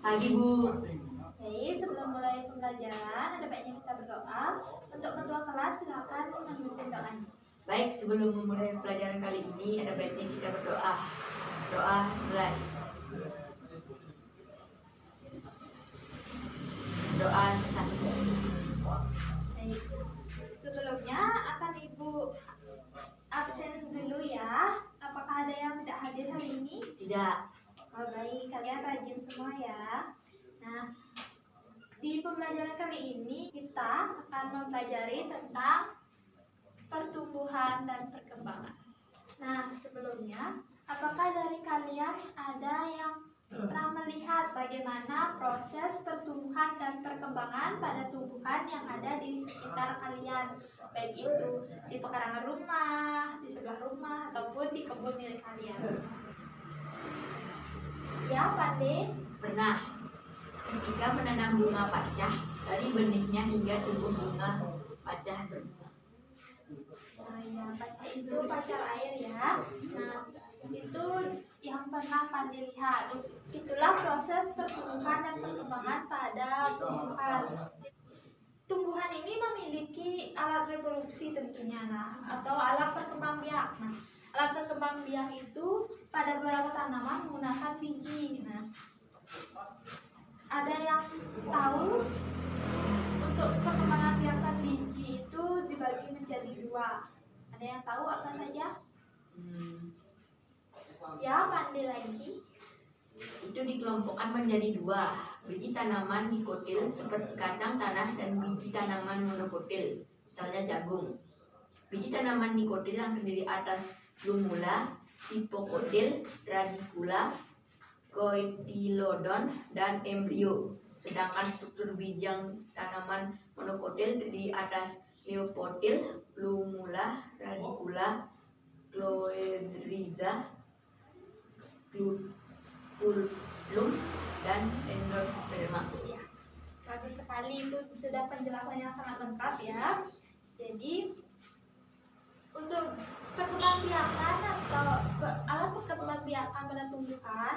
Pagi, Bu. Baik, sebelum mulai pembelajaran, ada baiknya kita berdoa. Untuk ketua kelas, silakan memimpin doanya. Baik, sebelum memulai pelajaran kali ini, ada baiknya kita berdoa. Doa mulai. Doa satu. Baik. Sebelumnya akan Ibu absen dulu ya. Apakah ada yang tidak hadir hari ini? Tidak. Oh, baik, kalian rajin semua ya. Nah, di pembelajaran kali ini kita akan mempelajari tentang pertumbuhan dan perkembangan. Nah, sebelumnya, apakah dari kalian ada yang pernah melihat bagaimana proses pertumbuhan dan perkembangan pada tumbuhan yang ada di sekitar kalian, baik itu di pekarangan rumah, di sebelah rumah, ataupun di kebun milik kalian? Ya, Pande? Pernah. Ketika menanam bunga pacah, dari benihnya hingga tumbuh bunga pacah berbunga. Nah, ya, pacah itu pacar air ya. Nah, itu yang pernah Pande lihat. Itulah proses pertumbuhan dan perkembangan pada tumbuhan. Tumbuhan ini memiliki alat reproduksi tentunya, atau alat perkembang biak. Nah, alat perkembang biak itu pada beberapa tanaman menggunakan biji. Nah, ada yang tahu untuk perkembangan biakan biji itu dibagi menjadi dua. Ada yang tahu apa saja? Ya, Pande lagi. Itu dikelompokkan menjadi dua, biji tanaman dikotil seperti kacang tanah dan biji tanaman monokotil, misalnya jagung. Biji tanaman dikotil yang terdiri atas plumula, hipokotil, radicula, kotilodon, dan embrio. Sedangkan struktur biji yang tanaman monokotil terdiri atas neopotil, plumula, radicula, cloedriza, Lum dan endosperma. Ya, bagus sekali, itu sudah penjelasan yang sangat lengkap ya. Jadi untuk perkembangbiakan atau alat perkembangbiakan pada tumbuhan,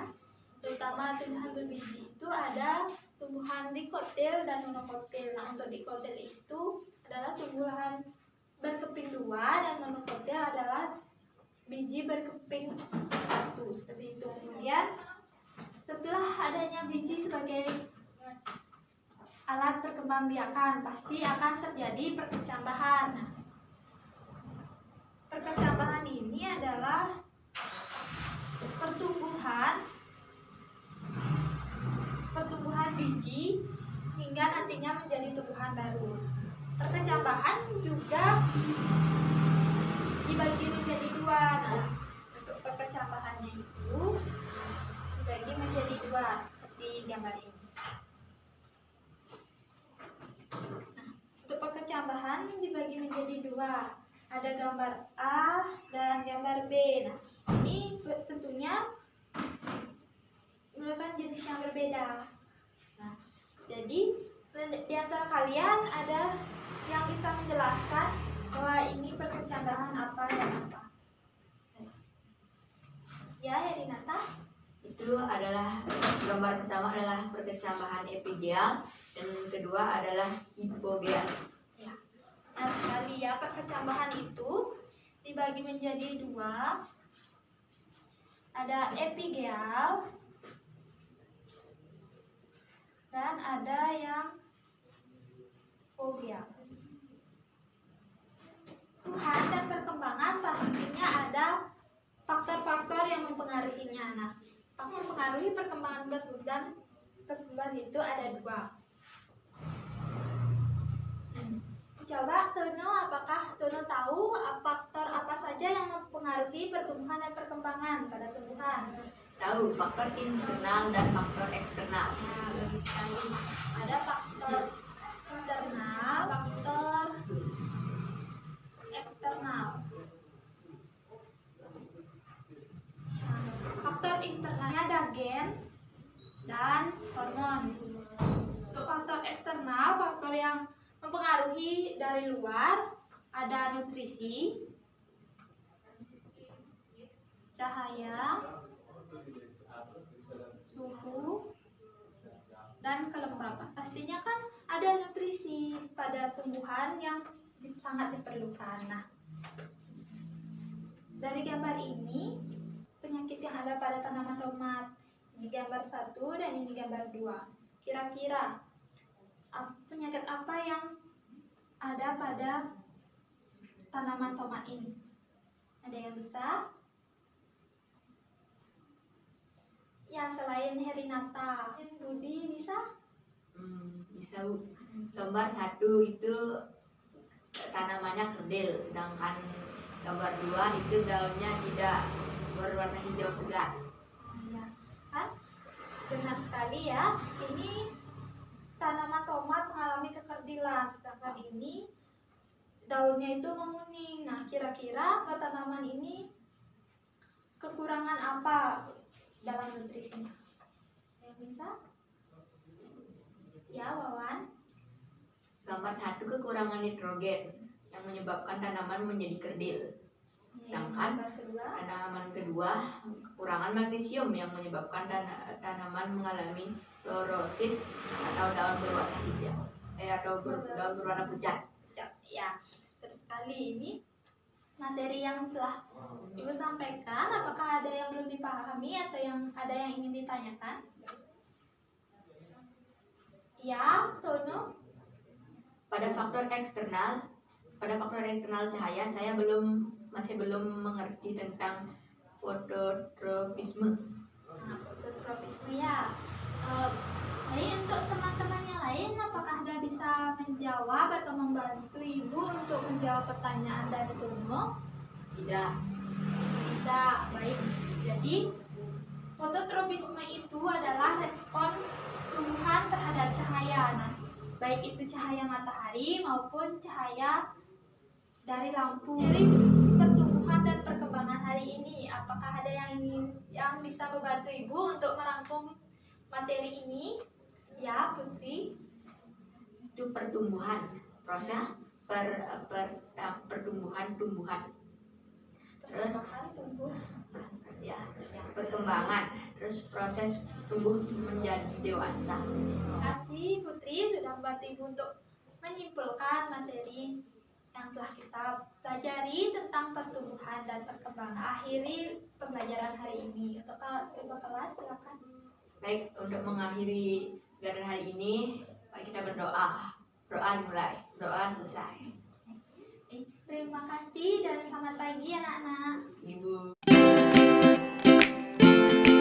terutama tumbuhan berbiji itu ada tumbuhan dikotil dan monokotil. Nah, untuk dikotil itu adalah tumbuhan berkeping dua dan monokotil adalah biji berkeping satu, seperti itu. Kemudian setelah adanya biji sebagai alat perkembangbiakan, pasti akan terjadi perkecambahan. Nah, perkecambahan ini adalah pertumbuhan biji hingga nantinya menjadi tumbuhan baru. Perkecambahan juga dibagi menjadi dua. Nah, untuk perkecambahannya itu dibagi menjadi dua seperti gambar ini. Nah, untuk perkecambahan dibagi menjadi dua. Ada gambar A dan gambar B. Nah, ini tentunya merupakan jenis yang berbeda. Nah, jadi di antara kalian ada yang bisa menjelaskan bahwa ini perkecambahan apa dan apa? Ya, Dinata? Itu adalah gambar pertama adalah perkecambahan epigeal dan kedua adalah hipogeal. Ya, nah sekali ya, perkecambahan itu dibagi menjadi dua. Ada epigeal dan ada yang hipogeal. Pertumbuhan dan perkembangan pastinya ada faktor-faktor yang mempengaruhinya. Nah, faktor mempengaruhi perkembangan bentuk dan pertumbuhan itu ada dua. Coba Tono, apakah Tono tahu faktor apa saja yang mempengaruhi pertumbuhan dan perkembangan pada tumbuhan? Tahu, faktor internal dan faktor eksternal. Nah, bagus sekali. Ada faktor internal, faktor eksternal. Nah, faktor internalnya ada gen dan hormon. Untuk faktor eksternal, faktor yang mempengaruhi dari luar, ada nutrisi, cahaya, suhu, dan kelembapan. Pastinya kan ada nutrisi pada tumbuhan yang sangat diperlukan. Nah, dari gambar ini penyakit yang ada pada tanaman tomat. Ini gambar 1 dan ini gambar 2. Kira-kira penyakit apa yang ada pada tanaman tomat ini? Ada yang bisa? Ya, selain Herinata, Budi bisa? Bisa Bu. Gambar 1 itu tanamannya kerdil, sedangkan gambar 2 itu daunnya tidak berwarna hijau segar. Ya, kan? Benar sekali ya. Ini tanaman tomat mengalami kekerdilan, sedangkan ini daunnya itu menguning. Nah, kira-kira tanaman ini kekurangan apa dalam nutrisinya? Yang bisa? Ya, Wawan. Gambar 1 kekurangan nitrogen yang menyebabkan tanaman menjadi kerdil. Sedangkan Gambar kedua. tanaman kedua kekurangan magnesium yang menyebabkan tanaman mengalami klorosis atau daun berwarna hijau daun berwarna pucat. Ya, terus kali ini materi yang telah Ibu sampaikan, apakah ada yang belum dipahami atau ada yang ingin ditanyakan? Ya, Tono? Pada faktor eksternal cahaya saya masih belum mengerti tentang fototropisme. Nah, fototropisme ya. Jadi untuk teman-teman yang lain, apakah ada bisa menjawab atau membantu Ibu untuk menjawab pertanyaan dari Tono? Tidak. Tidak, baik. Jadi fototropisme itu adalah respon tumbuhan terhadap cahaya. Nah, baik itu cahaya matahari maupun cahaya dari lampu. Dari pertumbuhan dan perkembangan hari ini, apakah ada yang bisa membantu Ibu untuk merangkum materi ini? Ya, Putri. Itu pertumbuhan, proses pertumbuhan tumbuhan. Terus ya, perkembangan, terus proses tumbuh menjadi dewasa. Terima kasih Putri sudah membantu Ibu untuk menyimpulkan materi yang telah kita pelajari tentang pertumbuhan dan perkembangan. Akhiri pembelajaran hari ini. Untuk ketua kelas silakan. Baik, untuk mengakhiri kegiatan hari ini, mari kita berdoa. Doa dimulai, doa selesai. Terima kasih dan selamat pagi anak-anak.